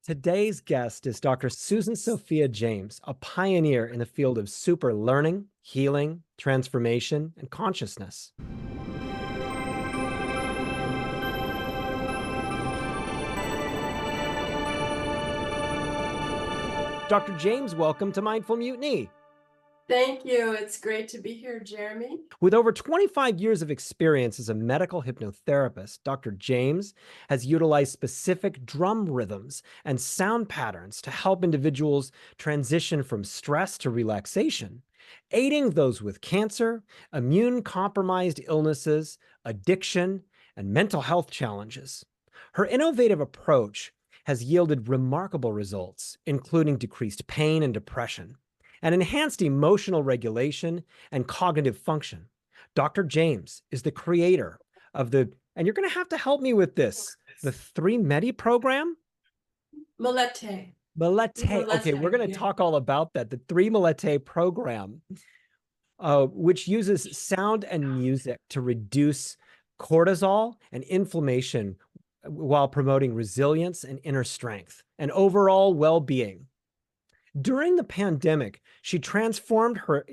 Today's guest is Dr. Susan Sophia James, a pioneer in the field of super learning, healing, transformation, and consciousness. Dr. James, welcome to Mindful Mutiny. Thank you. It's great to be here, Jeremy. With over 25 years of experience as a medical hypnotherapist, Dr. James has utilized specific drum rhythms and sound patterns to help individuals transition from stress to relaxation, aiding those with cancer, immune-compromised illnesses, addiction, and mental health challenges. Her innovative approach has yielded remarkable results, including decreased pain and depression, and enhanced emotional regulation and cognitive function. Dr. James is the creator of and you're going to have to help me with this, the 3-Medi program? Mote. Mote. Okay, we're going to talk all about that. The 3-Mote program, which uses sound and music to reduce cortisol and inflammation while promoting resilience and inner strength and overall well-being. During the pandemic, she transformed her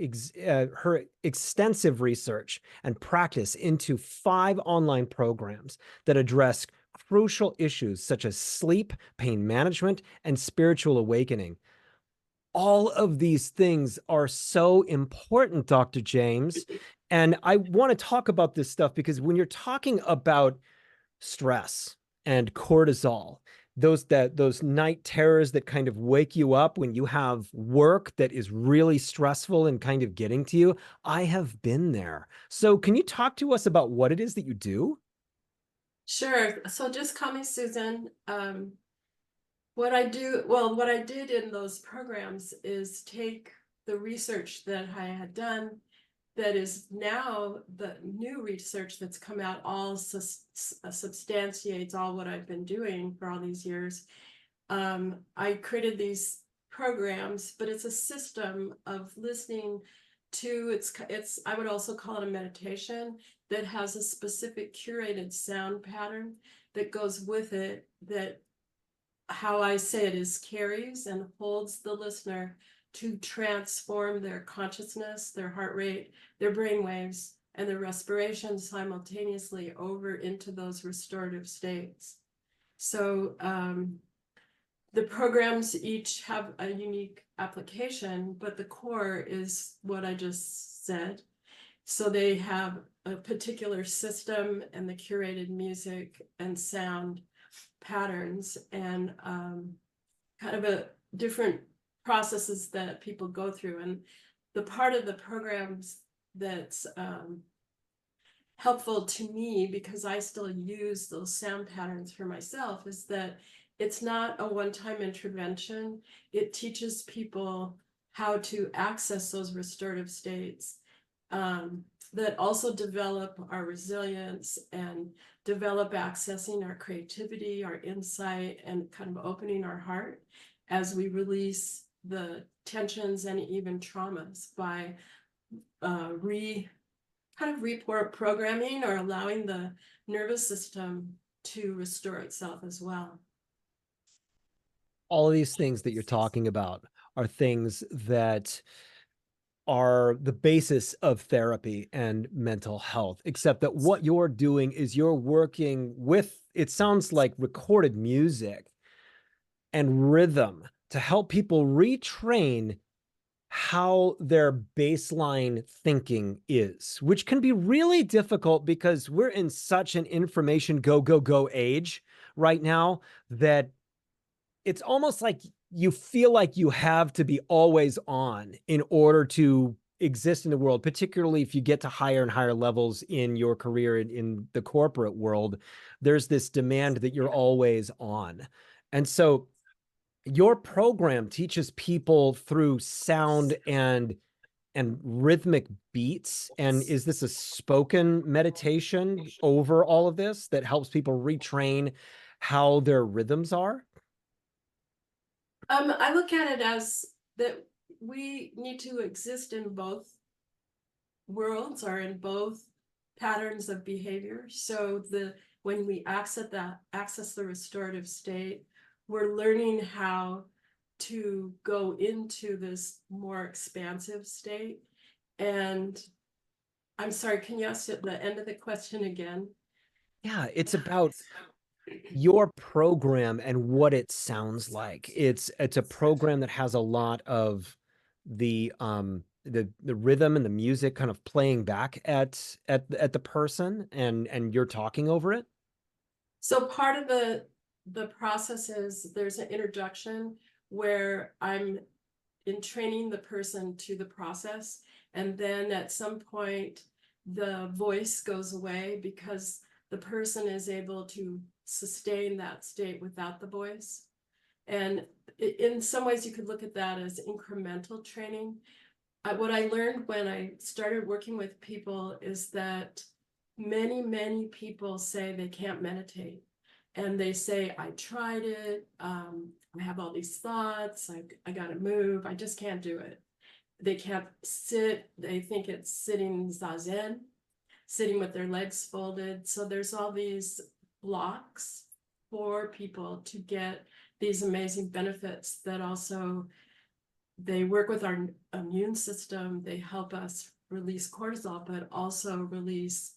extensive research and practice into 5 online programs that address crucial issues such as sleep, pain management, and spiritual awakening. All of these things are so important, Dr. James. And I want to talk about this stuff because when you're talking about stress and cortisol, those night terrors that kind of wake you up when you have work that is really stressful and kind of getting to you, I have been there. So can you talk to us about what it is that you do? Sure. So just call me Susan. What I did in those programs is take the research that I had done that is now the new research that's come out all substantiates all what I've been doing for all these years. I created these programs, but it's a system of listening to, I would also call it a meditation that has a specific curated sound pattern that goes with it, that how I say it is carries and holds the listener to transform their consciousness, their heart rate, their brain waves, and their respiration simultaneously over into those restorative states. So the programs each have a unique application, but the core is what I just said. So they have a particular system and the curated music and sound patterns and kind of a different processes that people go through. And the part of the programs that's helpful to me, because I still use those sound patterns for myself, is that it's not a one-time intervention. It teaches people how to access those restorative states that also develop our resilience and develop accessing our creativity, our insight, and kind of opening our heart as we release the tensions and even traumas by reprogramming or allowing the nervous system to restore itself as well. All of these things that you're talking about are things that are the basis of therapy and mental health, except that what you're doing is you're working with, it sounds like, recorded music and rhythm to help people retrain how their baseline thinking is, which can be really difficult because we're in such an information go, go, go age right now that it's almost like you feel like you have to be always on in order to exist in the world, particularly if you get to higher and higher levels in your career in the corporate world. There's this demand that you're always on. And so your program teaches people through sound and rhythmic beats. And is this a spoken meditation over all of this that helps people retrain how their rhythms are? I look at it as that we need to exist in both worlds or in both patterns of behavior. So when we access the restorative state, we're learning how to go into this more expansive state. And I'm sorry, can you ask at the end of the question again? Yeah, it's about your program and what it sounds like. It's a program that has a lot of the rhythm and the music kind of playing back at the person, and you're talking over it. So part of the process is there's an introduction where I'm entraining the person to the process, and then at some point the voice goes away because the person is able to sustain that state without the voice. And in some ways you could look at that as incremental training. What I learned when I started working with people is that many people say they can't meditate. And they say, I tried it, I have all these thoughts, I gotta move, I just can't do it. They can't sit, they think it's sitting zazen, sitting with their legs folded. So there's all these blocks for people to get these amazing benefits that also, they work with our immune system, they help us release cortisol, but also release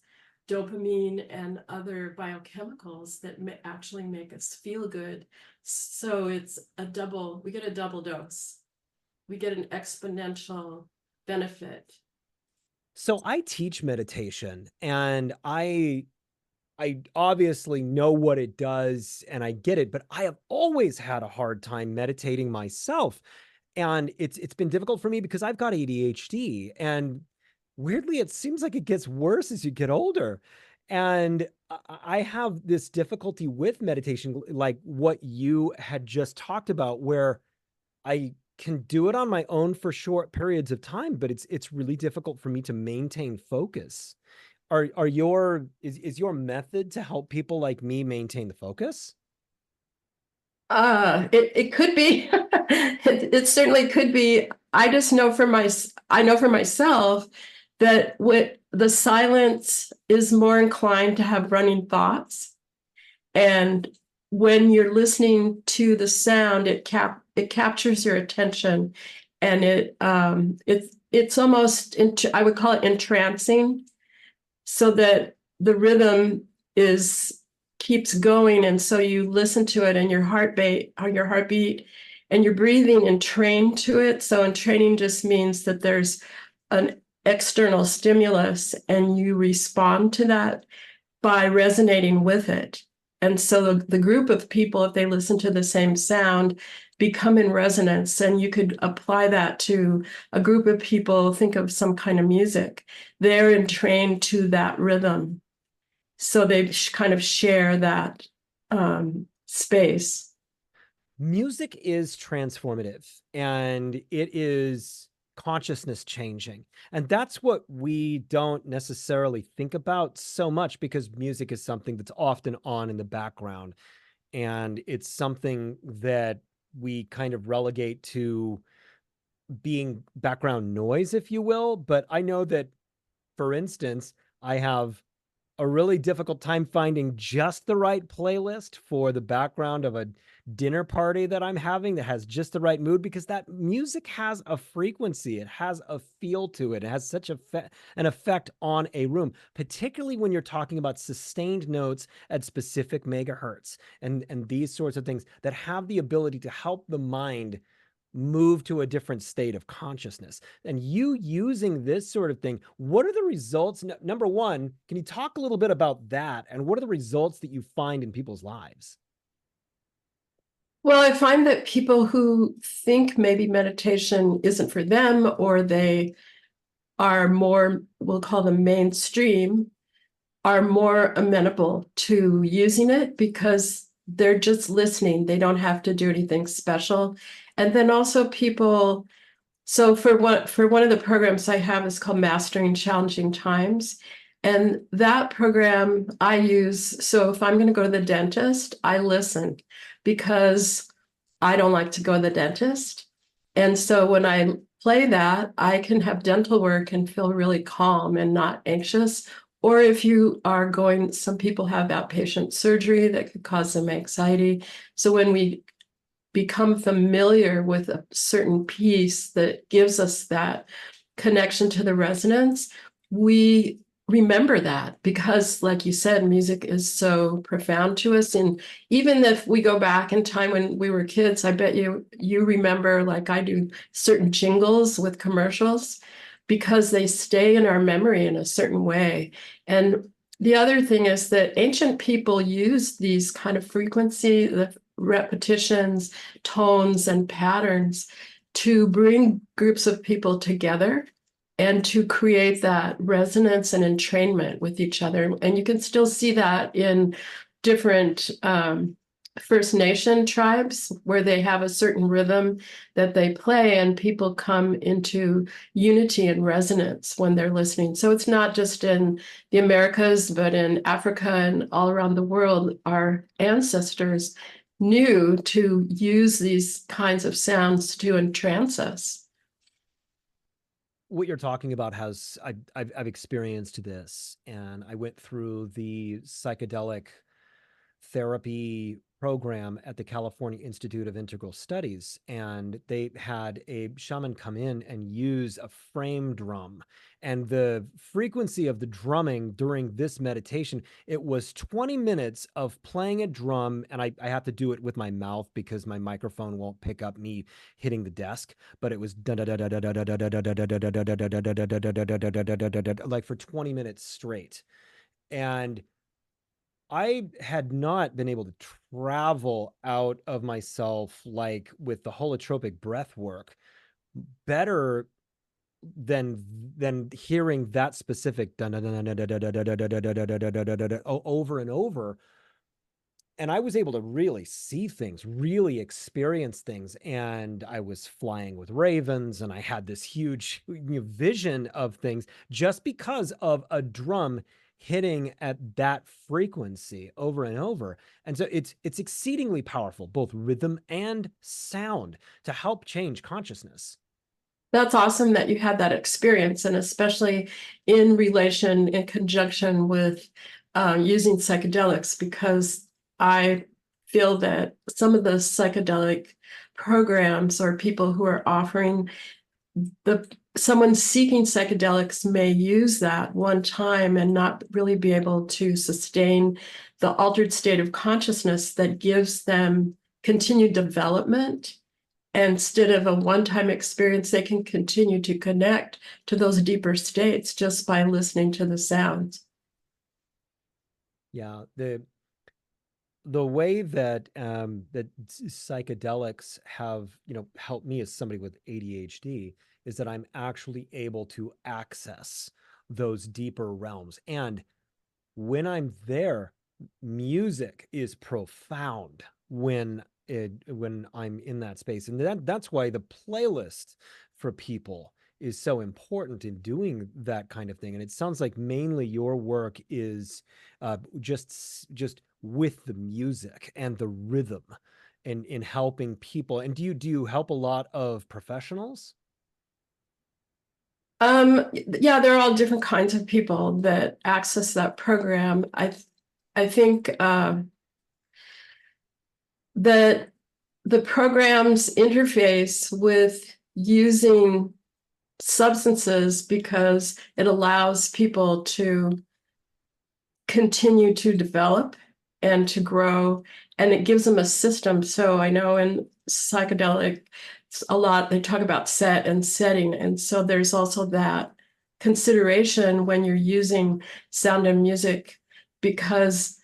dopamine and other biochemicals that actually make us feel good. So it's we get a double dose. We get an exponential benefit. So I teach meditation, and I obviously know what it does and I get it, but I have always had a hard time meditating myself. And it's been difficult for me because I've got ADHD, and weirdly it seems like it gets worse as you get older. And I have this difficulty with meditation, like what you had just talked about, where I can do it on my own for short periods of time, but it's really difficult for me to maintain focus. Are your is your method to help people like me maintain the focus? It could be. It certainly could be. I know for myself that what the silence is more inclined to have running thoughts. And when you're listening to the sound, it captures your attention, and it's almost I would call it entrancing, so that the rhythm is keeps going, and so you listen to it, and your heartbeat and your breathing entrain to it. So entraining just means that there's an external stimulus and you respond to that by resonating with it. And so the group of people, if they listen to the same sound, become in resonance. And you could apply that to a group of people. Think of some kind of music. They're entrained to that rhythm. So they kind of share that space. Music is transformative, and it is consciousness changing. And that's what we don't necessarily think about so much, because music is something that's often on in the background. And it's something that we kind of relegate to being background noise, if you will. But I know that, for instance, I have a really difficult time finding just the right playlist for the background of a dinner party that I'm having that has just the right mood, because that music has a frequency, it has a feel to it, it has such an effect on a room, particularly when you're talking about sustained notes at specific megahertz and these sorts of things that have the ability to help the mind move to a different state of consciousness. And you using this sort of thing, what are the results? Number one, can you talk a little bit about that? And what are the results that you find in people's lives? Well, I find that people who think maybe meditation isn't for them, or they are more, we'll call them mainstream, are more amenable to using it because they're just listening. They don't have to do anything special. And then also people, so for one of the programs I have is called Mastering Challenging Times. And that program I use, so if I'm going to go to the dentist, I listen because I don't like to go to the dentist. And so when I play that, I can have dental work and feel really calm and not anxious. Or if you are going, some people have outpatient surgery that could cause them anxiety. So when we become familiar with a certain piece that gives us that connection to the resonance, we remember that because, like you said, music is so profound to us. And even if we go back in time when we were kids, I bet you remember, like I do, certain jingles with commercials because they stay in our memory in a certain way. And the other thing is that ancient people used these kind of frequency, the repetitions, tones, and patterns to bring groups of people together and to create that resonance and entrainment with each other. And you can still see that in different First Nation tribes where they have a certain rhythm that they play, and people come into unity and resonance when they're listening. So it's not just in the Americas, but in Africa and all around the world, our ancestors knew to use these kinds of sounds to entrance us. What you're talking about has I've experienced this, and I went through the psychedelic therapy program at the California Institute of Integral Studies, and they had a shaman come in and use a frame drum. And the frequency of the drumming during this meditation, it was 20 minutes of playing a drum, and I have to do it with my mouth because my microphone won't pick up me hitting the desk, but it was like for 20 minutes straight. And I had not been able to travel out of myself like with the holotropic breath work better than hearing that specific over and over. And I was able to really see things, really experience things. And I was flying with ravens, and I had this huge vision of things just because of a drum hitting at that frequency over and over. And so it's exceedingly powerful, both rhythm and sound, to help change consciousness. That's awesome that you had that experience, and especially in conjunction with using psychedelics, because I feel that some of the psychedelic programs or people who are offering someone seeking psychedelics may use that one time and not really be able to sustain the altered state of consciousness that gives them continued development. Instead of a one-time experience, they can continue to connect to those deeper states just by listening to the sounds. Yeah, the way that that psychedelics have helped me as somebody with ADHD is that I'm actually able to access those deeper realms. And when I'm there, music is profound when I'm in that space. And that's why the playlist for people is so important in doing that kind of thing. And it sounds like mainly your work is just with the music and the rhythm and in helping people. And do you help a lot of professionals? Yeah, there are all different kinds of people that access that program. I think that the program's interface with using substances because it allows people to continue to develop and to grow, and it gives them a system. So I know in psychedelic, a lot they talk about set and setting, and so there's also that consideration when you're using sound and music, because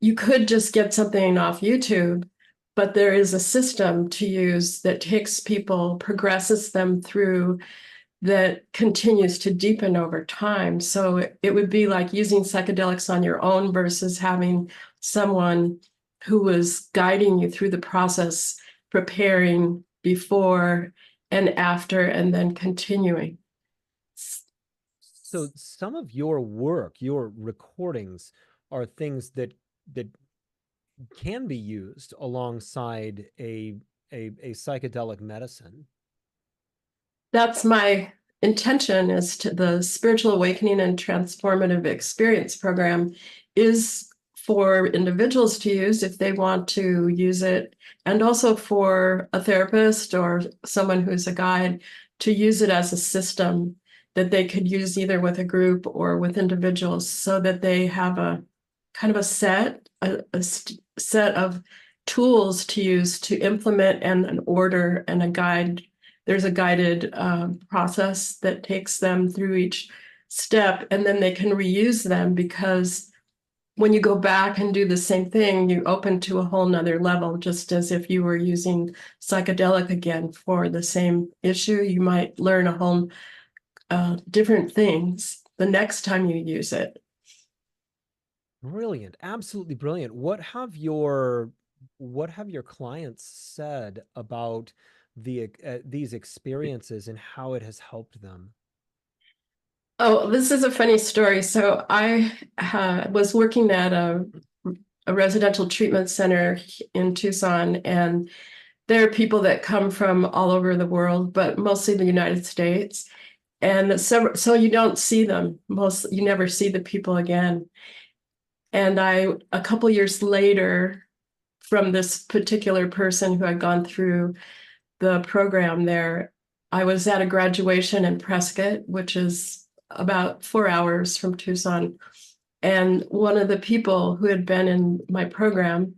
you could just get something off YouTube, but there is a system to use that takes people, progresses them through, that continues to deepen over time. So it would be like using psychedelics on your own versus having someone who was guiding you through the process, preparing before and after, and then continuing. So some of your work, your recordings, are things that can be used alongside a psychedelic medicine. That's my intention, is to the spiritual awakening and transformative experience program is for individuals to use if they want to use it, and also for a therapist or someone who's a guide to use it as a system that they could use either with a group or with individuals, so that they have a kind of a set of tools to use to implement, and an order and a guide. There's a guided process that takes them through each step, and then they can reuse them, because when you go back and do the same thing, you open to a whole nother level, just as if you were using psychedelic again for the same issue. You might learn a whole different things the next time you use it. Brilliant, absolutely brilliant. What have your clients said about these experiences and how it has helped them? Oh, this is a funny story. So I was working at a residential treatment center in Tucson, and there are people that come from all over the world, but mostly the United States. And so you don't see them. You never see the people again. And a couple years later, from this particular person who had gone through the program there, I was at a graduation in Prescott, which is about 4 hours from Tucson. And one of the people who had been in my program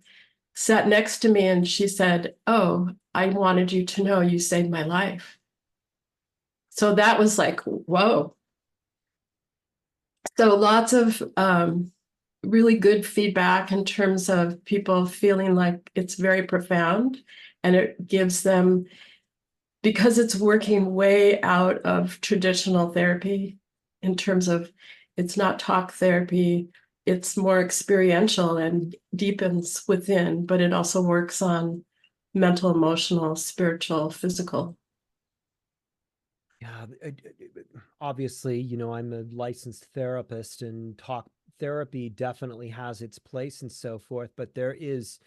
sat next to me, and she said, "Oh, I wanted you to know you saved my life." So that was like, whoa. So lots of really good feedback in terms of people feeling like it's very profound, and it gives them, because it's working way out of traditional therapy in terms of, it's not talk therapy, it's more experiential and deepens within, but it also works on mental, emotional, spiritual, physical. Yeah, obviously, I'm a licensed therapist, and talk therapy definitely has its place and so forth, but there is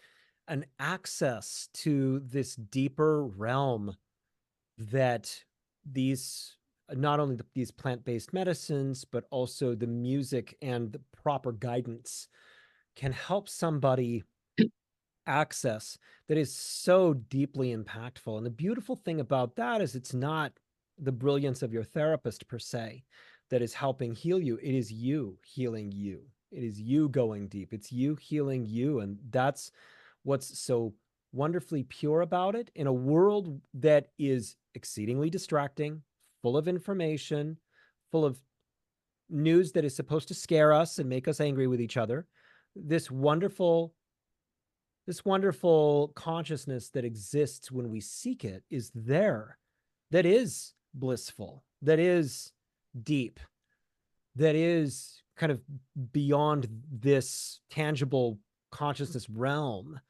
an access to this deeper realm that these not only these plant-based medicines, but also the music and the proper guidance can help somebody access, that is so deeply impactful. And the beautiful thing about that is it's not the brilliance of your therapist per se that is helping heal you. It is you healing you. It is you going deep. It's you healing you. And that's what's so wonderfully pure about it in a world that is exceedingly distracting, full of information, full of news that is supposed to scare us and make us angry with each other. This wonderful consciousness that exists when we seek it is there, that is blissful, that is deep, that is kind of beyond this tangible consciousness realm,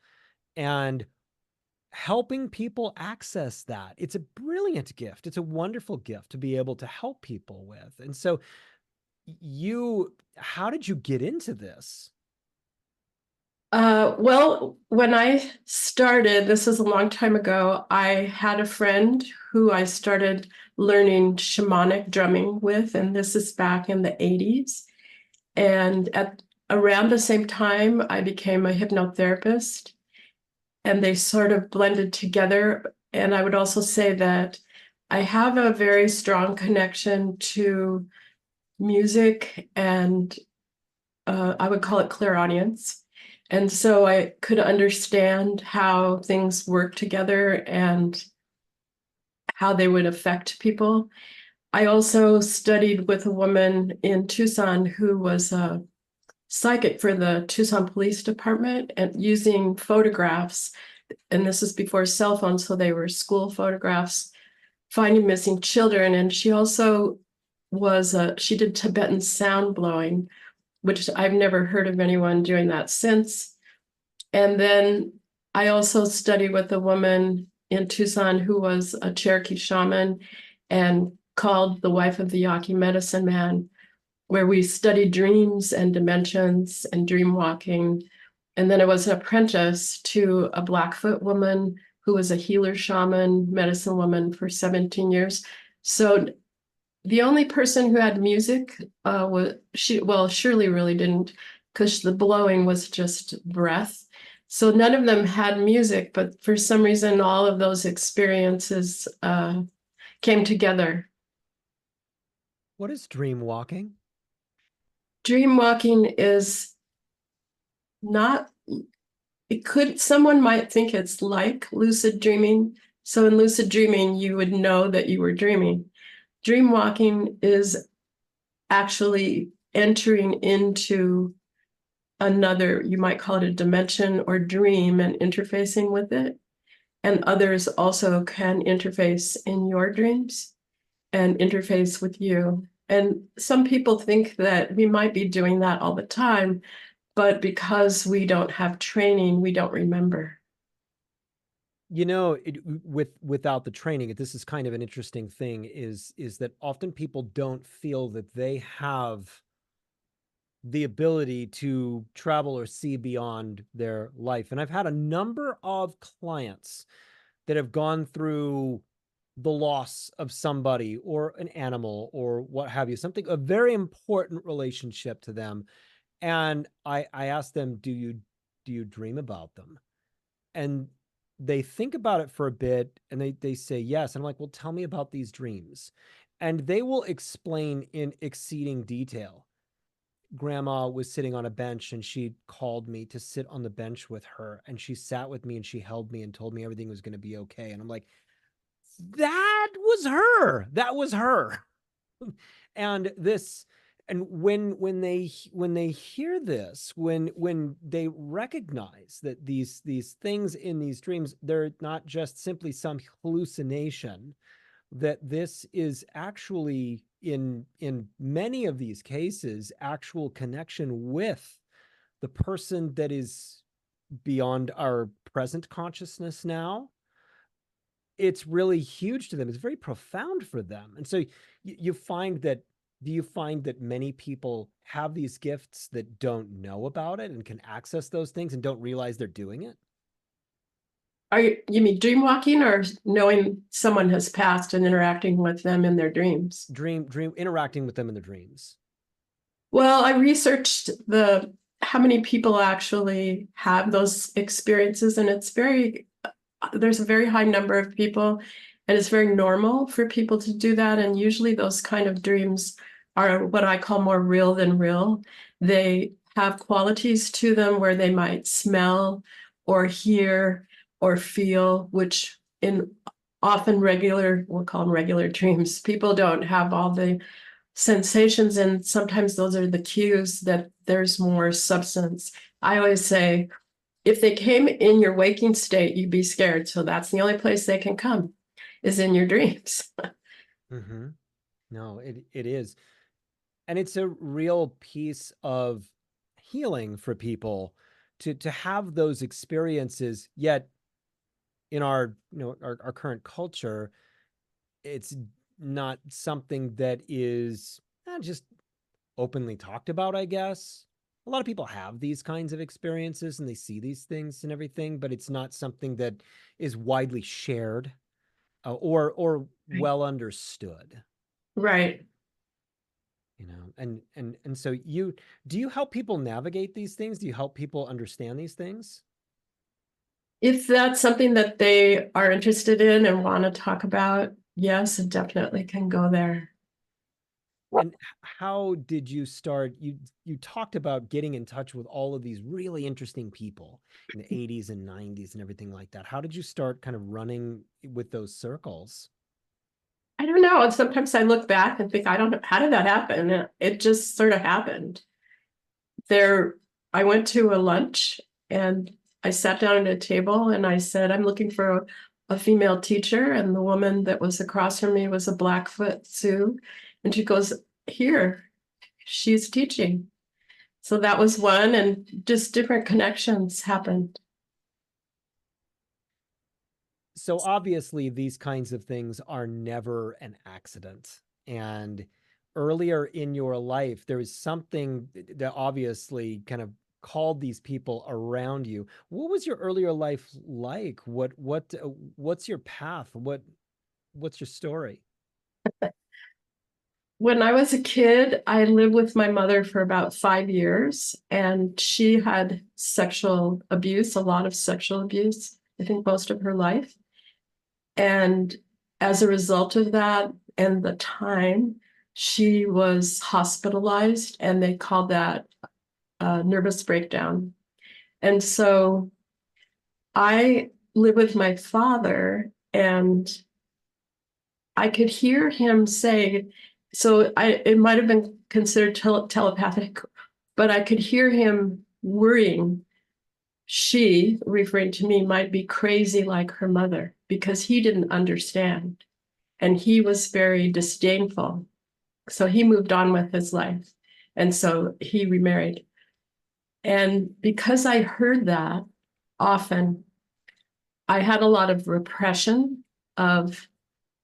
and helping people access that. It's a brilliant gift. It's a wonderful gift to be able to help people with. And so how did you get into this? Well, when I started, this is a long time ago, I had a friend who I started learning shamanic drumming with, and this is back in the 80s. And at around the same time, I became a hypnotherapist, and they sort of blended together. And I would also say that I have a very strong connection to music, and I would call it clairaudience. And so I could understand how things work together and how they would affect people. I also studied with a woman in Tucson who was a psychic for the Tucson Police Department, and using photographs. And this is before cell phones, so they were school photographs, finding missing children. And she also she did Tibetan sound blowing, which I've never heard of anyone doing that since. And then I also studied with a woman in Tucson who was a Cherokee shaman and called the wife of the Yaqui medicine man, where we studied dreams and dimensions and dream walking. And then I was an apprentice to a Blackfoot woman who was a healer shaman, medicine woman for 17 years. So the only person who had music was she. Well, Shirley really didn't, because the blowing was just breath. So none of them had music, but for some reason, all of those experiences came together. What is dream walking? Dream walking is not, it could, someone might think it's like lucid dreaming. So in lucid dreaming, you would know that you were dreaming. Dream walking is actually entering into another, you might call it a dimension or dream, and interfacing with it. And others also can interface in your dreams and interface with you. And some people think that we might be doing that all the time, but because we don't have training, we don't remember. You know, without the training, this is kind of an interesting thing, is that often people don't feel that they have the ability to travel or see beyond their life. And I've had a number of clients that have gone through the loss of somebody or an animal or what have you, something, a very important relationship to them. And I asked them, do you dream about them? And they think about it for a bit and they say yes. And I'm like, well, tell me about these dreams. And they will explain in exceeding detail. Grandma was sitting on a bench and she called me to sit on the bench with her. And she sat with me and she held me and told me everything was going to be okay. And I'm like, that was her. That was her. And this, and when they hear this, when they recognize that these things in these dreams, they're not just simply some hallucination, that this is actually in many of these cases actual connection with the person that is beyond our present consciousness now. It's really huge to them. It's very profound for them. And so you find that, do you find that many people have these gifts that don't know about it and can access those things and don't realize they're doing it? You mean dream walking or knowing someone has passed and interacting with them in their dreams? Dream interacting with them in their dreams. Well, I researched the how many people actually have those experiences, and it's very, there's a very high number of people, and it's very normal for people to do that. And usually those kind of dreams are what I call more real than real. They have qualities to them where they might smell or hear or feel, which in often regular, we'll call them regular dreams, people don't have all the sensations, and sometimes those are the cues that there's more substance. I always say, if they came in your waking state, you'd be scared. So that's the only place they can come, is in your dreams. Mm-hmm. No, it is. And it's a real piece of healing for people to have those experiences. Yet in our, our current culture, it's not something that is just openly talked about, I guess. A lot of people have these kinds of experiences and they see these things and everything, but it's not something that is widely shared, or well understood. Right. And so do you help people navigate these things? Do you help people understand these things? If that's something that they are interested in and want to talk about, yes, it definitely can go there. And how did you start? You talked about getting in touch with all of these really interesting people in the 80s and 90s and everything like that. How did you start kind of running with those circles? I don't know. And sometimes I look back and think, I don't know, how did that happen? It just sort of happened. There, I went to a lunch and I sat down at a table and I said, I'm looking for a female teacher. And the woman that was across from me was a Blackfoot Sioux. And she goes, here, she's teaching. So that was one, and just different connections happened. So obviously these kinds of things are never an accident. And earlier in your life, there was something that obviously kind of called these people around you. What was your earlier life like? What's your path? What's your story? When I was a kid, I lived with my mother for about 5 years, and she had sexual abuse, a lot of sexual abuse, I think most of her life. And as a result of that and the time, she was hospitalized, and they called that nervous breakdown. And so I live with my father, and I could hear him say, so it might have been considered telepathic, but I could hear him worrying she, referring to me, might be crazy like her mother because he didn't understand and he was very disdainful. So he moved on with his life. And so he remarried. And because I heard that often, I had a lot of repression of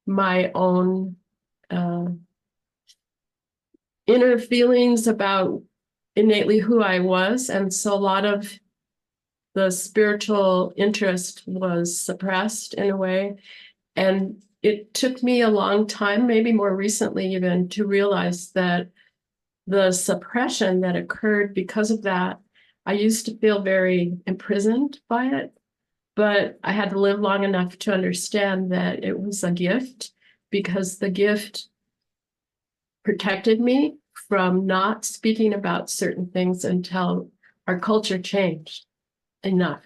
my own uh, inner feelings about innately who I was. And so a lot of the spiritual interest was suppressed in a way. And it took me a long time, maybe more recently even, to realize that the suppression that occurred because of that, I used to feel very imprisoned by it, but I had to live long enough to understand that it was a gift because the gift protected me from not speaking about certain things until our culture changed enough.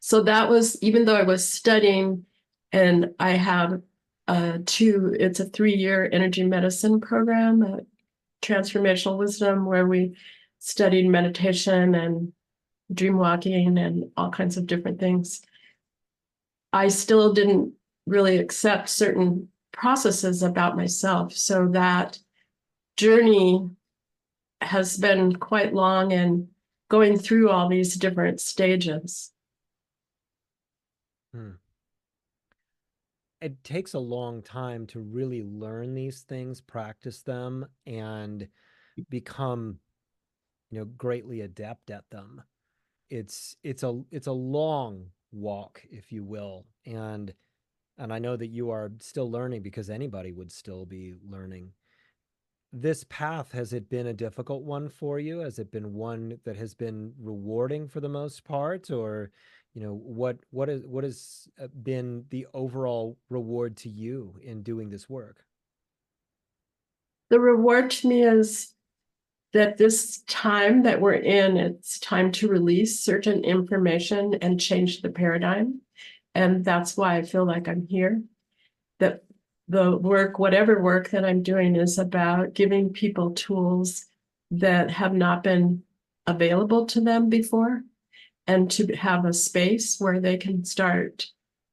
So that was, even though I was studying and I have it's a 3-year energy medicine program, transformational wisdom, where we studied meditation and dream walking and all kinds of different things. I still didn't really accept certain processes about myself. So that journey has been quite long and going through all these different stages. Hmm. It takes a long time to really learn these things, practice them, and become, greatly adept at them. It's a long walk, if you will. And I know that you are still learning because anybody would still be learning. This path, has it been a difficult one for you? Has it been one that has been rewarding for the most part? Or, what has been the overall reward to you in doing this work? The reward to me is that this time that we're in, it's time to release certain information and change the paradigm. And that's why I feel like I'm here. That the work, whatever work that I'm doing, is about giving people tools that have not been available to them before, and to have a space where they can start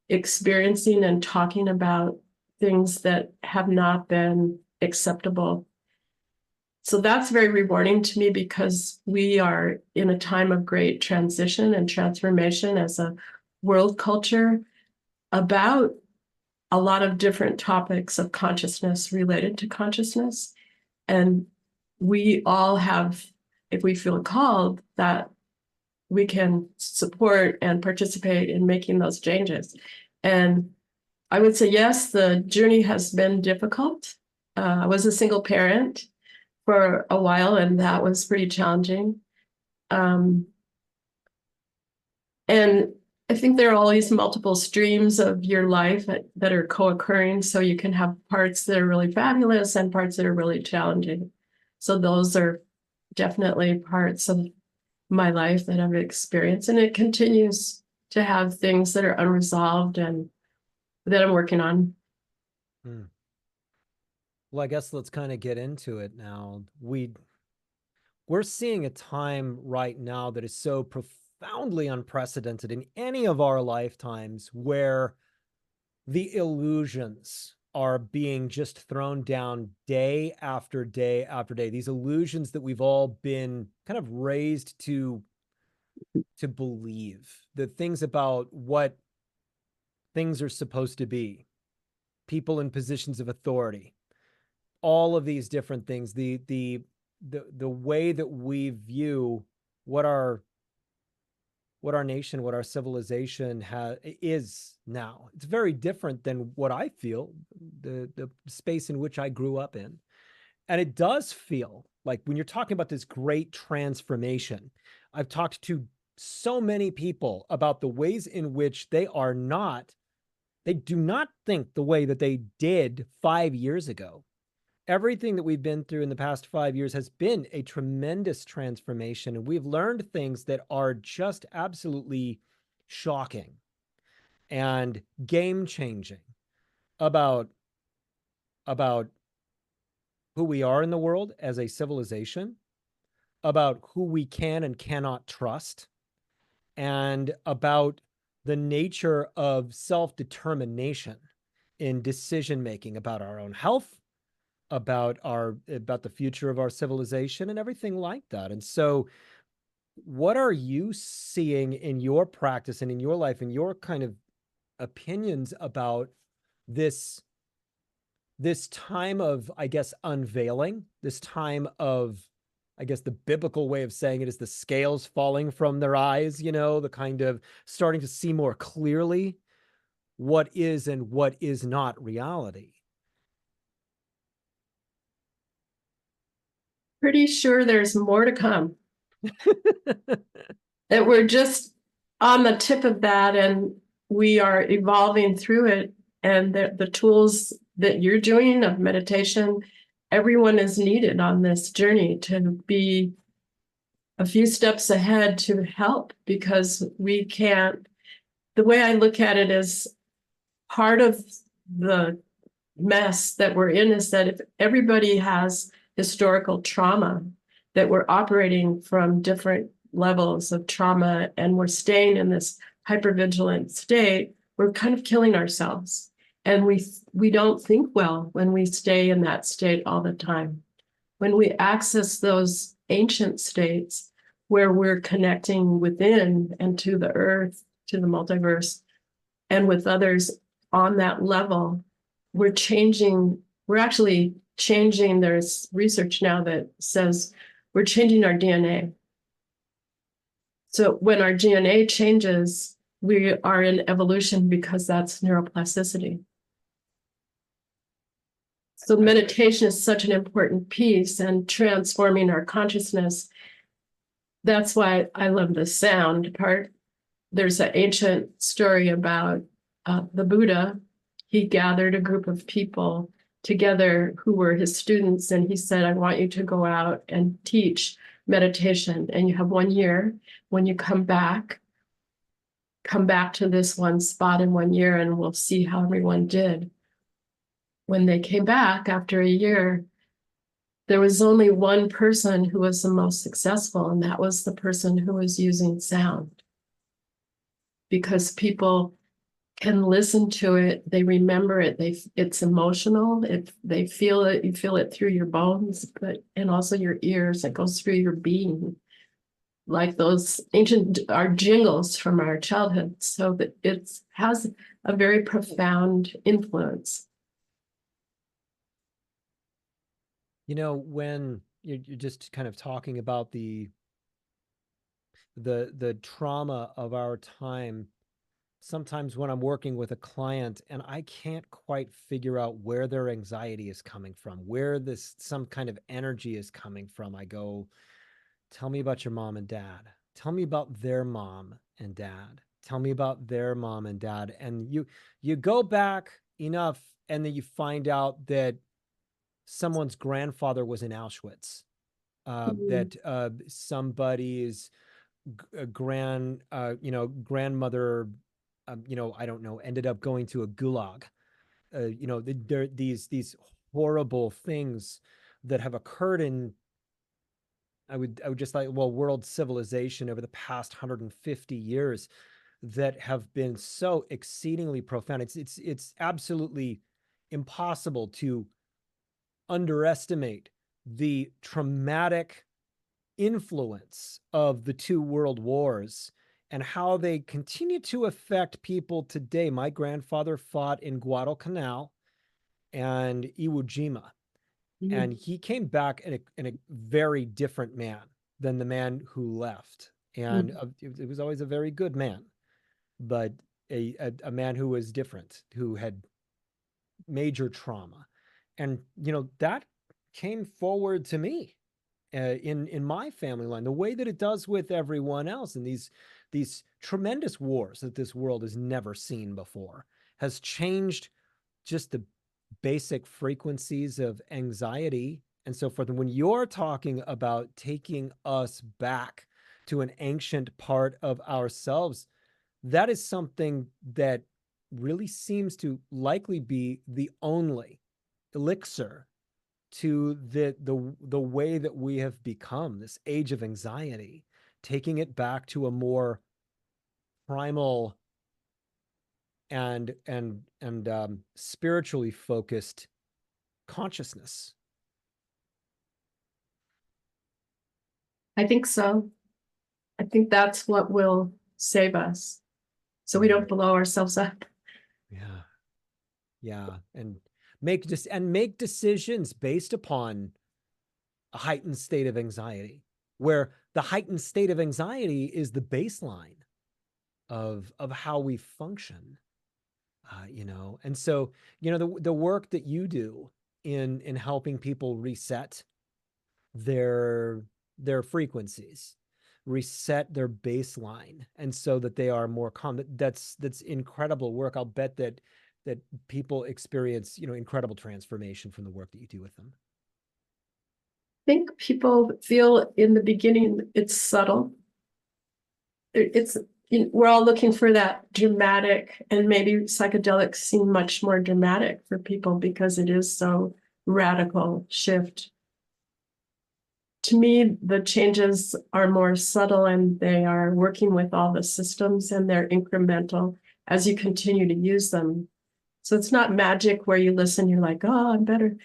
experiencing and talking about things that have not been acceptable. So that's very rewarding to me because we are in a time of great transition and transformation as a world culture about a lot of different topics of consciousness related to consciousness. And we all have, if we feel called, that we can support and participate in making those changes. And I would say, yes, the journey has been difficult. I was a single parent for a while, and that was pretty challenging. Um, and I think there are always multiple streams of your life that are co-occurring. So you can have parts that are really fabulous and parts that are really challenging. So those are definitely parts of my life that I've experienced. And it continues to have things that are unresolved and that I'm working on. Hmm. Well, I guess let's kind of get into it now. We're seeing a time right now that is so profoundly unprecedented in any of our lifetimes, where the illusions are being just thrown down day after day after day. These illusions that we've all been kind of raised to believe, the things about what things are supposed to be, people in positions of authority, all of these different things, the way that we view what our what our nation, what our civilization is now. It's very different than what I feel, the space in which I grew up in. And it does feel like when you're talking about this great transformation, I've talked to so many people about the ways in which they do not think the way that they did 5 years ago. Everything that we've been through in the past 5 years has been a tremendous transformation. And we've learned things that are just absolutely shocking and game changing about, about who we are in the world as a civilization, about who we can and cannot trust, and about the nature of self-determination in decision making about our own health, about the future of our civilization and everything like that. And so what are you seeing in your practice and in your life and your kind of opinions about this this time of, I guess, unveiling, this time of, I guess the biblical way of saying it is the scales falling from their eyes, the kind of starting to see more clearly what is and what is not reality? Pretty sure there's more to come. That we're just on the tip of that, and we are evolving through it. And the tools that you're doing of meditation, everyone is needed on this journey to be a few steps ahead to help, because we can't. The way I look at it is part of the mess that we're in is that if everybody has historical trauma, that we're operating from different levels of trauma and we're staying in this hypervigilant state, we're kind of killing ourselves. And we don't think well when we stay in that state all the time. When we access those ancient states where we're connecting within and to the earth, to the multiverse, and with others on that level, we're actually changing. There's research now that says we're changing our DNA. So when our DNA changes, we are in evolution because that's neuroplasticity. So meditation is such an important piece, and transforming our consciousness. That's why I love the sound part. There's an ancient story about the Buddha. He gathered a group of people together who were his students, and he said, I want you to go out and teach meditation, and you have 1 year. When you come back to this one spot in 1 year, and we'll see how everyone did. When they came back after a year, there was only one person who was the most successful, and that was the person who was using sound. Because people can listen to it, they remember it, it's emotional, they feel it, you feel it through your bones, and also your ears, it goes through your being, like those ancient our jingles from our childhood. So that it has a very profound influence. When you're just kind of talking about the trauma of our time, sometimes when I'm working with a client and I can't quite figure out where their anxiety is coming from, where some kind of energy is coming from, I go, tell me about your mom and dad. Tell me about their mom and dad. Tell me about their mom and dad. And you go back enough, and then you find out that someone's grandfather was in Auschwitz, that somebody's grandmother, I don't know, ended up going to a gulag. There are these horrible things that have occurred in, I would just like, well, world civilization over the past 150 years that have been so exceedingly profound. It's absolutely impossible to underestimate the traumatic influence of the two world wars and how they continue to affect people today. My grandfather fought in Guadalcanal and Iwo Jima, and he came back in a very different man than the man who left. and it was always a very good man, but a man who was different, who had major trauma. And, that came forward to me in my family line, the way that it does with everyone else. And these tremendous wars that this world has never seen before has changed just the basic frequencies of anxiety and so forth. And when you're talking about taking us back to an ancient part of ourselves, that is something that really seems to likely be the only elixir to the way that we have become, this age of anxiety, taking it back to a more primal and spiritually focused consciousness. I think so. I think that's what will save us, so we don't blow ourselves up. Yeah. Yeah. And make decisions based upon a heightened state of anxiety, where the heightened state of anxiety is the baseline of how we function. And so, the work that you do in helping people reset their frequencies, reset their baseline, and so that they are more calm. That's incredible work. I'll bet that people experience, incredible transformation from the work that you do with them. I think people feel in the beginning it's subtle. It's we're all looking for that dramatic, and maybe psychedelics seem much more dramatic for people because it is so radical shift. To me, the changes are more subtle, and they are working with all the systems, and they're incremental as you continue to use them. So it's not magic where you listen, you're like, oh, I'm better.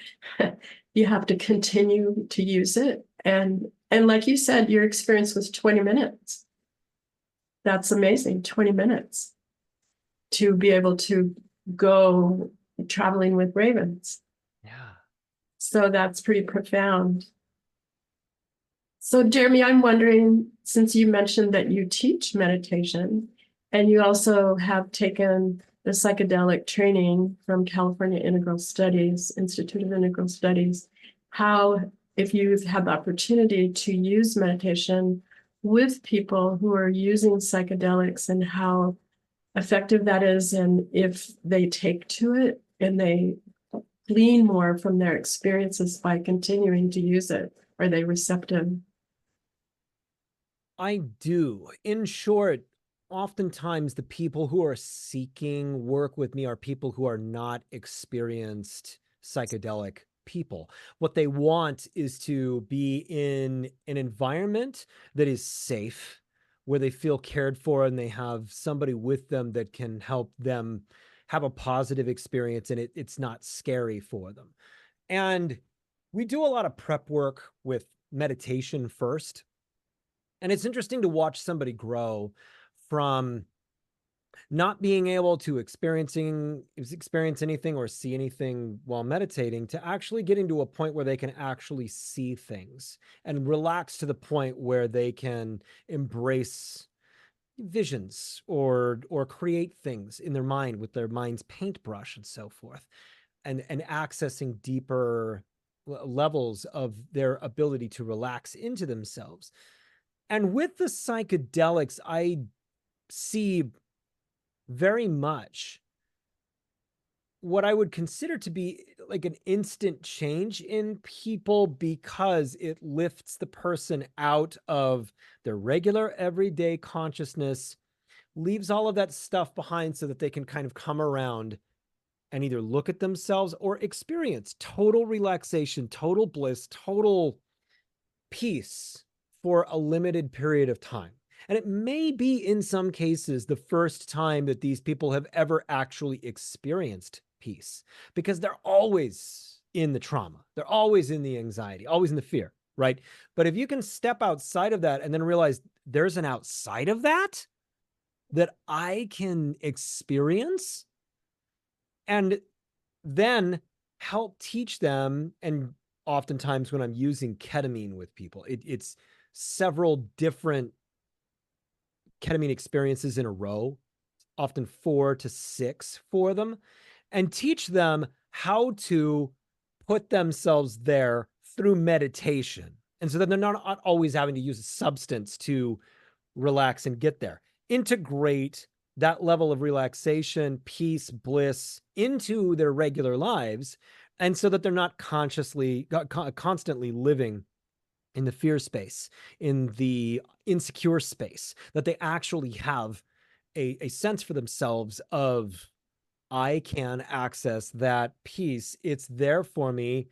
You have to continue to use it. And like you said, your experience was 20 minutes. That's amazing, 20 minutes to be able to go traveling with ravens. Yeah. So that's pretty profound. So Jeremy, I'm wondering, since you mentioned that you teach meditation and you also have taken the psychedelic training from California Integral Studies, Institute of Integral Studies, how, if you've had the opportunity to use meditation with people who are using psychedelics, and how effective that is, and if they take to it and they glean more from their experiences by continuing to use it, are they receptive? I do. In short, oftentimes the people who are seeking work with me are people who are not experienced psychedelic people. What they want is to be in an environment that is safe, where they feel cared for and they have somebody with them that can help them have a positive experience, and it's not scary for them. And we do a lot of prep work with meditation first. And it's interesting to watch somebody grow from not being able to experience anything or see anything while meditating, to actually getting to a point where they can actually see things and relax to the point where they can embrace visions or create things in their mind with their mind's paintbrush and so forth, and accessing deeper levels of their ability to relax into themselves. And with the psychedelics, I see very much what I would consider to be like an instant change in people, because it lifts the person out of their regular everyday consciousness, leaves all of that stuff behind so that they can kind of come around and either look at themselves or experience total relaxation, total bliss, total peace for a limited period of time. And it may be, in some cases, the first time that these people have ever actually experienced peace, because they're always in the trauma. They're always in the anxiety, always in the fear, right? But if you can step outside of that and then realize there's an outside of that I can experience, and then help teach them. And oftentimes when I'm using ketamine with people, it's several different ketamine experiences in a row, often 4 to 6 for them, and teach them how to put themselves there through meditation. And so that they're not always having to use a substance to relax and get there. Integrate that level of relaxation, peace, bliss into their regular lives. And so that they're not constantly living in the fear space, in the insecure space, that they actually have a sense for themselves of, I can access that peace. It's there for me.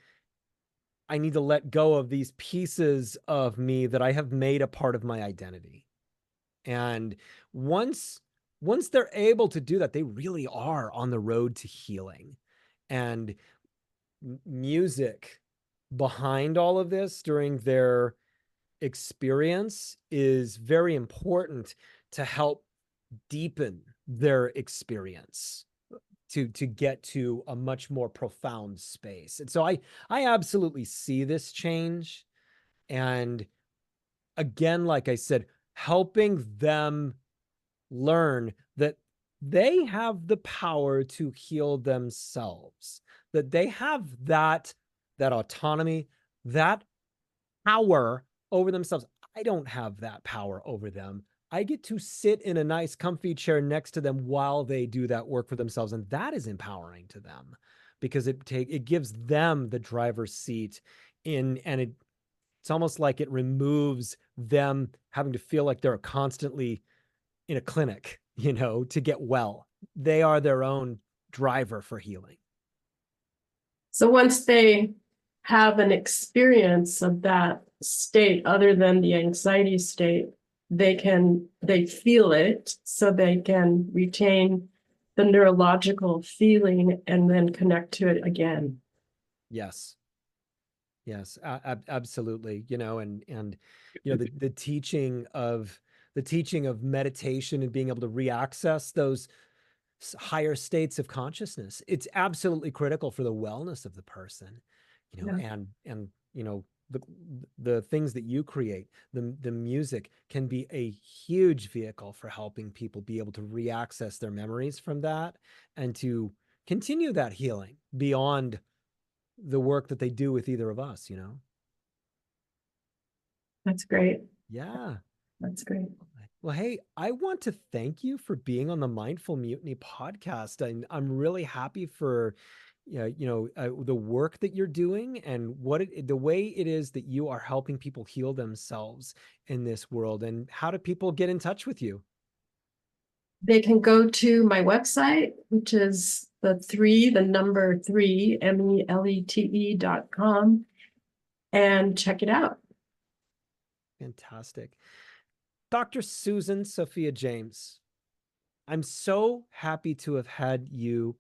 I need to let go of these pieces of me that I have made a part of my identity. And once they're able to do that, they really are on the road to healing. And music behind all of this during their experience is very important to help deepen their experience, to get to a much more profound space. And so I absolutely see this change. And again, like I said, helping them learn that they have the power to heal themselves, that they have that autonomy, that power over themselves. I don't have that power over them. I get to sit in a nice comfy chair next to them while they do that work for themselves, and that is empowering to them, because it gives them the driver's seat in, and it's almost like it removes them having to feel like they're constantly in a clinic, to get well. They are their own driver for healing. So once they have an experience of that state, other than the anxiety state, they feel it, so they can retain the neurological feeling and then connect to it again. Yes. Yes, absolutely. The teaching of meditation and being able to reaccess those higher states of consciousness, it's absolutely critical for the wellness of the person. Yeah. And the things that you create, the music can be a huge vehicle for helping people be able to reaccess their memories from that, and to continue that healing beyond the work that they do with either of us. That's great. Yeah. That's great. Well, hey, I want to thank you for being on the Mindful Mutiny podcast. And I'm really happy for the work that you're doing, and the way it is that you are helping people heal themselves in this world. And how do people get in touch with you? They can go to my website, which is the number three, melete.com, and check it out. Fantastic. Dr. Susan Sophia James, I'm so happy to have had you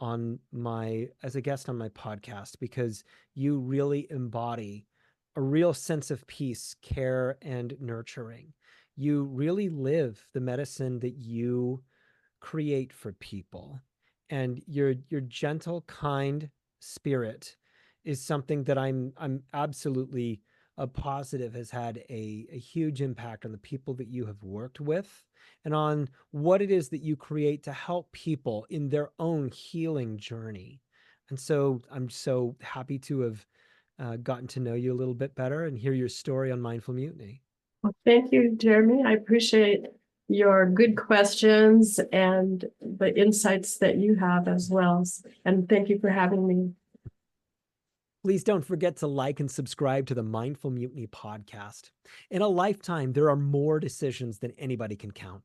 as a guest on my podcast, because you really embody a real sense of peace, care, and nurturing. You really live the medicine that you create for people. And your gentle, kind spirit is something that I'm absolutely positive has had a huge impact on the people that you have worked with, and on what it is that you create to help people in their own healing journey. And so I'm so happy to have gotten to know you a little bit better and hear your story on Mindful Mutiny. Well, thank you, Jeremy. I appreciate your good questions and the insights that you have as well. And thank you for having me. Please don't forget to like and subscribe to the Mindful Mutiny podcast. In a lifetime, there are more decisions than anybody can count.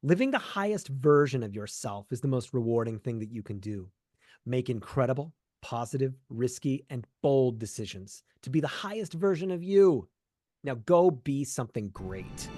Living the highest version of yourself is the most rewarding thing that you can do. Make incredible, positive, risky, and bold decisions to be the highest version of you. Now go be something great.